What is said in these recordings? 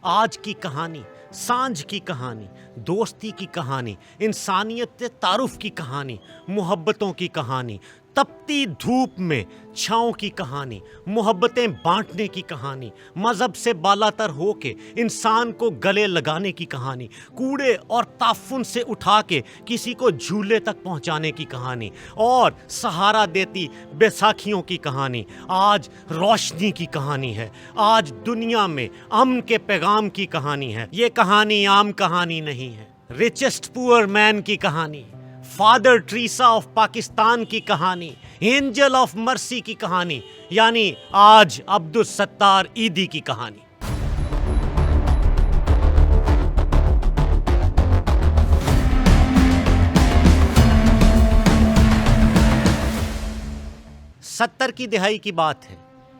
آج کی کہانی، سانجھ کی کہانی، دوستی کی کہانی، انسانیت سے تعارف کی کہانی، محبتوں کی کہانی، تپتی دھوپ میں چھاؤں کی کہانی، محبتیں بانٹنے کی کہانی، مذہب سے بالاتر ہو کے انسان کو گلے لگانے کی کہانی، کوڑے اور تعفن سے اٹھا کے کسی کو جھولے تک پہنچانے کی کہانی، اور سہارا دیتی بیساکھیوں کی کہانی، آج روشنی کی کہانی ہے، آج دنیا میں امن کے پیغام کی کہانی ہے۔ یہ کہانی عام کہانی نہیں ہے، ریچسٹ پور مین کی کہانی، فادر ٹریسا آف پاکستان کی کہانی، اینجل آف مرسی کی کہانی، یعنی آج عبدالستار عیدی کی کہانی۔ ستر کی دہائی کی بات ہے۔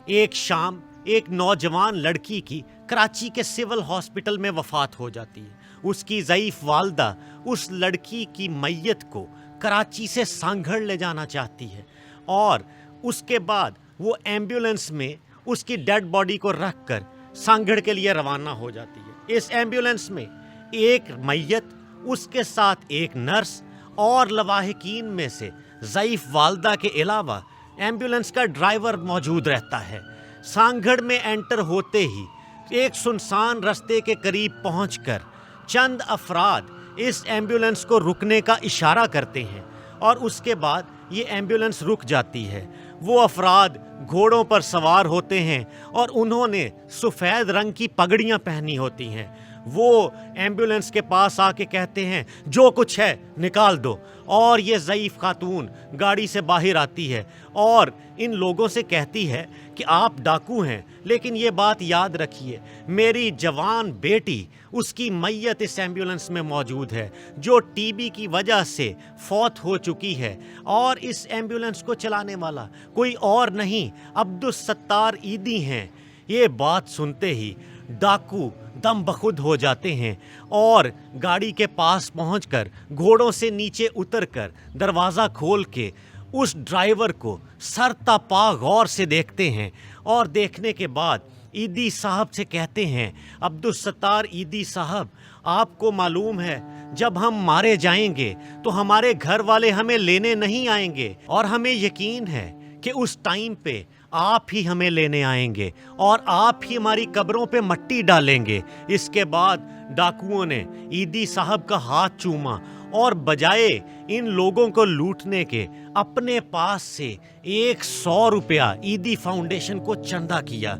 ایک شام ایک نوجوان لڑکی کی کراچی کے سول ہاسپٹل میں وفات ہو جاتی ہے۔ اس کی ضعیف والدہ اس لڑکی کی میت کو کراچی سے سانگھڑ لے جانا چاہتی ہے، اور اس کے بعد وہ ایمبولینس میں اس کی ڈیڈ باڈی کو رکھ کر سانگھڑ کے لیے روانہ ہو جاتی ہے۔ اس ایمبولینس میں ایک میت، اس کے ساتھ ایک نرس اور لواحقین میں سے ضعیف والدہ کے علاوہ ایمبولینس کا ڈرائیور موجود رہتا ہے۔ سانگھڑ میں انٹر ہوتے ہی ایک سنسان رستے کے قریب پہنچ کر چند افراد اس ایمبولینس کو رکنے کا اشارہ کرتے ہیں، اور اس کے بعد یہ ایمبولینس رک جاتی ہے۔ وہ افراد گھوڑوں پر سوار ہوتے ہیں اور انہوں نے سفید رنگ کی پگڑیاں پہنی ہوتی ہیں۔ وہ ایمبولینس کے پاس آ کے کہتے ہیں جو کچھ ہے نکال دو، اور یہ ضعیف خاتون گاڑی سے باہر آتی ہے اور ان لوگوں سے کہتی ہے کہ آپ ڈاکو ہیں، لیکن یہ بات یاد رکھیے میری جوان بیٹی، اس کی میت اس ایمبولینس میں موجود ہے جو ٹی بی کی وجہ سے فوت ہو چکی ہے، اور اس ایمبولینس کو چلانے والا کوئی اور نہیں عبدالستار عیدی ہیں۔ یہ بات سنتے ہی ڈاکو دم بخود ہو جاتے ہیں اور گاڑی کے پاس پہنچ کر گھوڑوں سے نیچے اتر کر دروازہ کھول کے اس ڈرائیور کو سر تا پا غور سے دیکھتے ہیں، اور دیکھنے کے بعد عیدی صاحب سے کہتے ہیں عبدالستار عیدی صاحب، آپ کو معلوم ہے جب ہم مارے جائیں گے تو ہمارے گھر والے ہمیں لینے نہیں آئیں گے، اور ہمیں یقین ہے کہ اس ٹائم پہ آپ ہی ہمیں لینے آئیں گے اور آپ ہی ہماری قبروں پہ مٹی ڈالیں گے۔ اس کے بعد ڈاکوؤں نے عیدی صاحب کا ہاتھ چوما اور بجائے ان لوگوں کو لوٹنے کے اپنے پاس سے 100 روپیہ عیدی فاؤنڈیشن کو چندہ کیا۔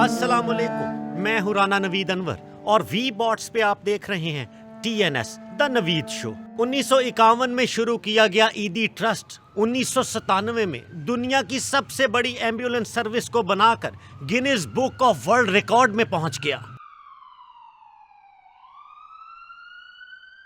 السلام علیکم، میں ہوں رانا نوید انور، اور وی باٹس پہ آپ دیکھ رہے ہیں TNS دا نوید شو۔ 1951 میں شروع کیا گیا عیدی ٹرسٹ 1997 میں دنیا کی سب سے بڑی ایمبولینس سروس کو بنا کر Guinness book of world record میں پہنچ گیا۔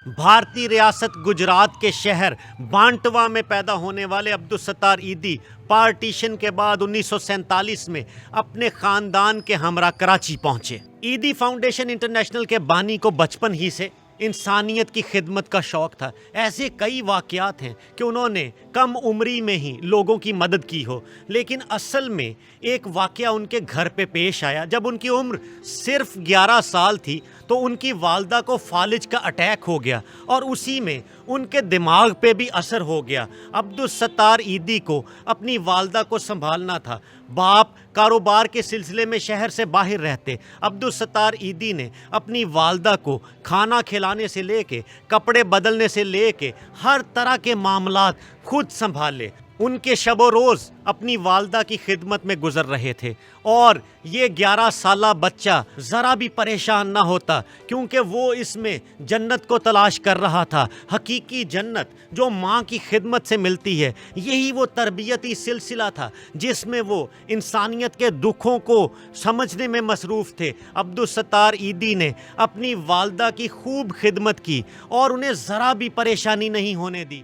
بھارتی ریاست گجرات کے شہر بانٹوا میں پیدا ہونے والے عبدالستار عیدی پارٹیشن کے بعد 1947 میں اپنے خاندان کے ہمراہ کراچی پہنچے۔ عیدی فاؤنڈیشن انٹرنیشنل کے بانی کو بچپن ہی سے انسانیت کی خدمت کا شوق تھا۔ ایسے کئی واقعات ہیں کہ انہوں نے کم عمری میں ہی لوگوں کی مدد کی ہو، لیکن اصل میں ایک واقعہ ان کے گھر پہ پیش آیا جب ان کی عمر صرف 11 سال تھی، تو ان کی والدہ کو فالج کا اٹیک ہو گیا اور اسی میں ان کے دماغ پہ بھی اثر ہو گیا۔ عبدالستار عیدی کو اپنی والدہ کو سنبھالنا تھا۔ باپ کاروبار کے سلسلے میں شہر سے باہر رہتے۔ عبدالستار عیدی نے اپنی والدہ کو کھانا کھلانے سے لے کے کپڑے بدلنے سے لے کے ہر طرح کے معاملات خود سنبھالے۔ ان کے شب و روز اپنی والدہ کی خدمت میں گزر رہے تھے، اور یہ 11 سالہ بچہ ذرا بھی پریشان نہ ہوتا، کیونکہ وہ اس میں جنت کو تلاش کر رہا تھا، حقیقی جنت جو ماں کی خدمت سے ملتی ہے۔ یہی وہ تربیتی سلسلہ تھا جس میں وہ انسانیت کے دکھوں کو سمجھنے میں مصروف تھے۔ عبدالستار عیدی نے اپنی والدہ کی خوب خدمت کی اور انہیں ذرا بھی پریشانی نہیں ہونے دی۔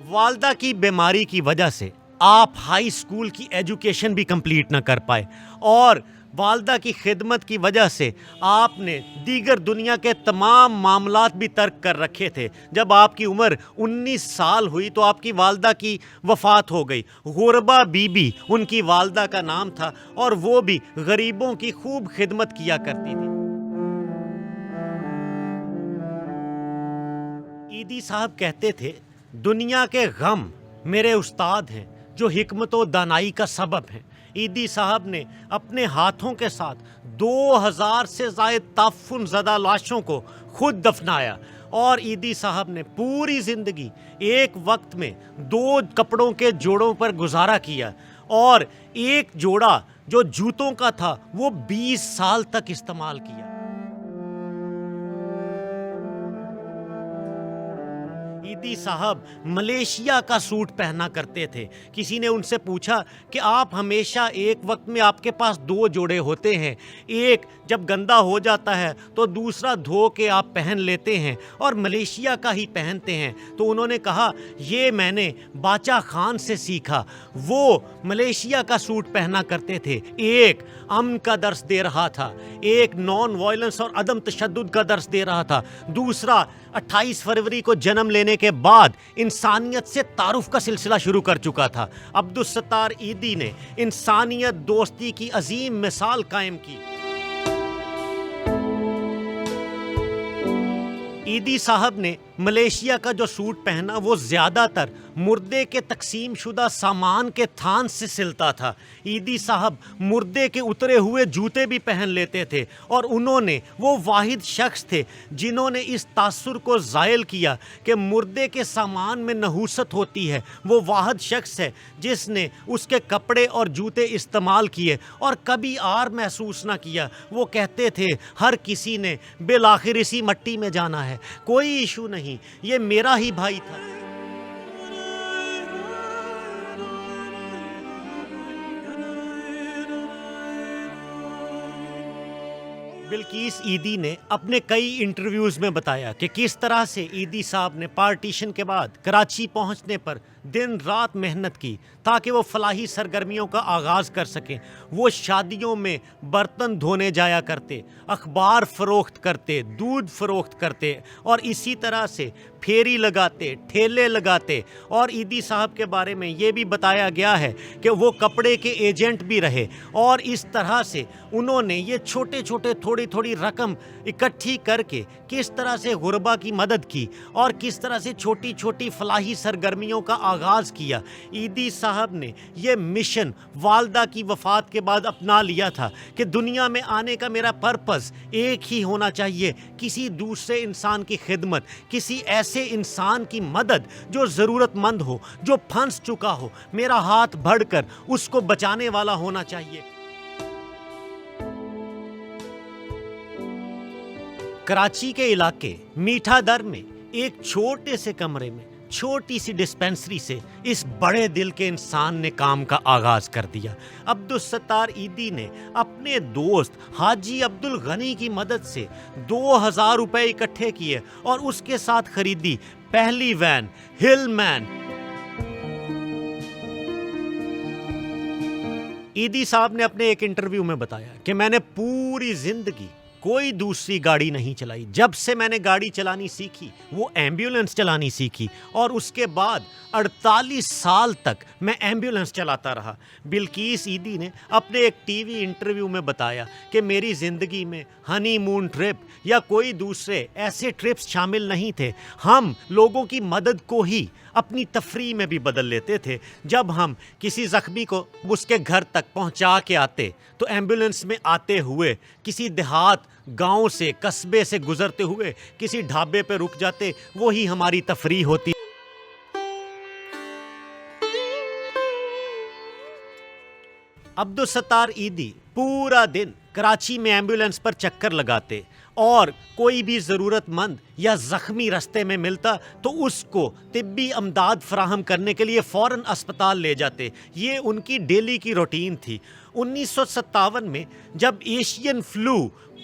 والدہ کی بیماری کی وجہ سے آپ ہائی اسکول کی ایجوکیشن بھی کمپلیٹ نہ کر پائے، اور والدہ کی خدمت کی وجہ سے آپ نے دیگر دنیا کے تمام معاملات بھی ترک کر رکھے تھے۔ جب آپ کی عمر 19 سال ہوئی تو آپ کی والدہ کی وفات ہو گئی۔ غربا بی بی ان کی والدہ کا نام تھا، اور وہ بھی غریبوں کی خوب خدمت کیا کرتی تھی۔ عیدی صاحب کہتے تھے، دنیا کے غم میرے استاد ہیں جو حکمت و دانائی کا سبب ہیں۔ عیدی صاحب نے اپنے ہاتھوں کے ساتھ 2000 سے زائد تعفن زدہ لاشوں کو خود دفنایا، اور عیدی صاحب نے پوری زندگی ایک وقت میں 2 کپڑوں کے جوڑوں پر گزارا کیا، اور ایک جوڑا جو جوتوں کا تھا وہ 20 سال تک استعمال کیا۔ عیدی صاحب ملیشیا کا سوٹ پہنا کرتے تھے۔ کسی نے ان سے پوچھا کہ آپ ہمیشہ ایک وقت میں آپ کے پاس 2 جوڑے ہوتے ہیں، ایک جب گندا ہو جاتا ہے تو دوسرا دھو کے آپ پہن لیتے ہیں اور ملیشیا کا ہی پہنتے ہیں۔ تو انہوں نے کہا، یہ میں نے باچا خان سے سیکھا، وہ ملیشیا کا سوٹ پہنا کرتے تھے، ایک امن کا درس دے رہا تھا، ایک نان وائلنس اور عدم تشدد کا درس دے رہا تھا، دوسرا 28 فروری کو جنم لینے کے بعد انسانیت سے تعارف کا سلسلہ شروع کر چکا تھا۔ عبدالستار عیدی نے انسانیت دوستی کی عظیم مثال قائم کی۔ عیدی صاحب نے ملیشیا کا جو سوٹ پہنا وہ زیادہ تر مردے کے تقسیم شدہ سامان کے تھان سے سلتا تھا۔ عیدی صاحب مردے کے اترے ہوئے جوتے بھی پہن لیتے تھے، اور انہوں نے وہ واحد شخص تھے جنہوں نے اس تاثر کو زائل کیا کہ مردے کے سامان میں نحوست ہوتی ہے۔ وہ واحد شخص ہے جس نے اس کے کپڑے اور جوتے استعمال کیے اور کبھی آر محسوس نہ کیا۔ وہ کہتے تھے، ہر کسی نے بالآخر اسی مٹی میں جانا ہے، کوئی ایشو نہیں، یہ میرا ہی بھائی تھا۔ بلقیس عیدی نے اپنے کئی انٹرویوز میں بتایا کہ کس طرح سے عیدی صاحب نے پارٹیشن کے بعد کراچی پہنچنے پر دن رات محنت کی تاکہ وہ فلاحی سرگرمیوں کا آغاز کر سکیں۔ وہ شادیوں میں برتن دھونے جایا کرتے، اخبار فروخت کرتے، دودھ فروخت کرتے، اور اسی طرح سے پھیری لگاتے، ٹھیلے لگاتے۔ اور عیدی صاحب کے بارے میں یہ بھی بتایا گیا ہے کہ وہ کپڑے کے ایجنٹ بھی رہے، اور اس طرح سے انہوں نے یہ چھوٹے چھوٹے تھوڑی تھوڑی رقم اکٹھی کر کے کس طرح سے غربا کی مدد کی اور کس طرح سے چھوٹی چھوٹی فلاحی سرگرمیوں کا آغاز کیا۔ عیدی صاحب نے یہ مشن والدہ کی وفات کے بعد اپنا لیا تھا کہ دنیا میں آنے کا میرا پرپس ایک ہی ہونا چاہیے، کسی دوسرے انسان کی خدمت، کسی ایسے انسان کی مدد جو ضرورت مند ہو، جو پھنس چکا ہو، میرا ہاتھ بڑھ کر اس کو بچانے والا ہونا چاہیے۔ کراچی کے علاقے میٹھا در میں ایک چھوٹے سے کمرے میں چھوٹی سی ڈسپینسری سے اس بڑے دل کے انسان نے کام کا آغاز کر دیا۔ عبدالستار عیدی نے اپنے دوست حاجی عبدالغنی کی مدد سے 2000 روپے اکٹھے کیے اور اس کے ساتھ خریدی پہلی وین ہل مین۔ عیدی صاحب نے اپنے ایک انٹرویو میں بتایا کہ میں نے پوری زندگی کوئی دوسری گاڑی نہیں چلائی، جب سے میں نے گاڑی چلانی سیکھی وہ ایمبیولنس چلانی سیکھی، اور اس کے بعد 48 سال تک میں ایمبیولنس چلاتا رہا۔ بلقیس عیدی نے اپنے ایک ٹی وی انٹرویو میں بتایا کہ میری زندگی میں ہنی مون ٹرپ یا کوئی دوسرے ایسے ٹرپس شامل نہیں تھے، ہم لوگوں کی مدد کو ہی اپنی تفریح میں بھی بدل لیتے تھے۔ جب ہم کسی زخمی کو اس کے گھر تک پہنچا کے آتے تو ایمبولنس میں آتے ہوئے کسی دیہات گاؤں سے قصبے سے گزرتے ہوئے کسی ڈھابے پہ رک جاتے، وہی ہماری تفریح ہوتی۔ عبدالستار عیدی پورا دن کراچی میں ایمبولنس پر چکر لگاتے، اور کوئی بھی ضرورت مند یا زخمی رستے میں ملتا تو اس کو طبی امداد فراہم کرنے کے لیے فوراً اسپتال لے جاتے۔ یہ ان کی ڈیلی کی روٹین تھی۔ 1957 میں جب ایشین فلو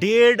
1.5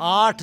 8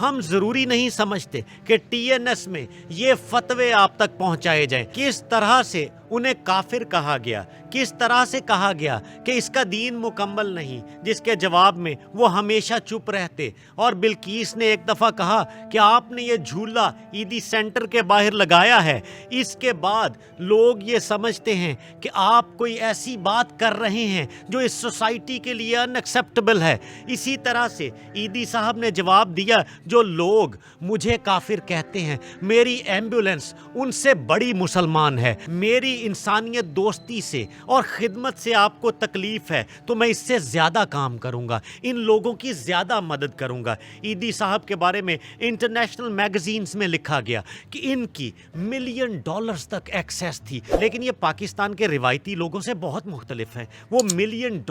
ہم ضروری نہیں سمجھتے کہ ٹی این ایس میں یہ فتوے آپ تک پہنچائے جائیں. کس طرح سے انہیں کافر کہا گیا, کس طرح سے کہا گیا کہ اس کا دین مکمل نہیں, جس کے جواب میں وہ ہمیشہ چپ رہتے. اور بلقیس نے ایک دفعہ کہا کہ آپ نے یہ جھولا عیدی سینٹر کے باہر لگایا ہے, اس کے بعد لوگ یہ سمجھتے ہیں کہ آپ کوئی ایسی بات کر رہے ہیں جو اس سوسائٹی کے لیے ان ایکسیپٹیبل ہے. اسی طرح سے عیدی صاحب نے جواب دیا, جو لوگ مجھے کافر کہتے ہیں, میری ایمبولینس ان سے بڑی مسلمان ہے. میری انسانیت دوستی سے اور خدمت سے آپ کو تکلیف ہے تو میں اس سے زیادہ کام کروں گا, ان لوگوں کی زیادہ مدد کروں گا. عیدی صاحب کے بارے میں انٹرنیشنل میگزینز میں لکھا گیا کہ ان کی $ملین تک ایکسیس تھی, لیکن یہ پاکستان کے روایتی لوگوں سے بہت مختلف ہے. وہ $ملین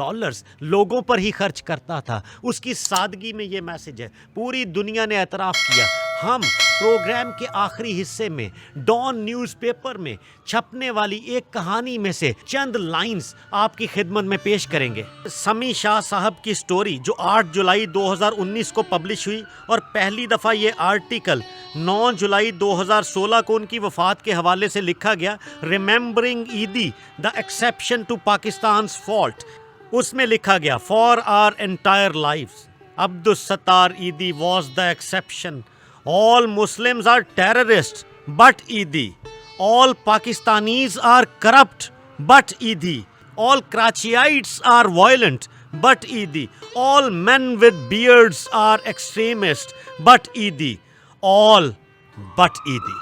لوگوں پر ہی خرچ کرتا تھا. اس کی سادگی میں یہ میسج ہے, پوری دنیا نے اعتراف کیا. ہم پروگرام کے آخری حصے میں ڈان نیوز پیپر میں چھپنے والی ایک کہانی میں سے چند لائنز آپ کی خدمت میں پیش کریں گے. سمی شاہ صاحب کی سٹوری جو 8 جولائی 2019 کو پبلش ہوئی, اور پہلی دفعہ یہ آرٹیکل 9 جولائی 2016 کو ان کی وفات کے حوالے سے لکھا گیا, remembering Edhi the exception to Pakistan's fault. اس میں لکھا گیا, for our entire lives Abdul Sattar Edhi was the exception. All Muslims are terrorists, but Eidi. All Pakistanis are corrupt, but Eidi. All Karachiites are violent, but Eidi. All men with beards are extremists, but Eidi. All but Eidi.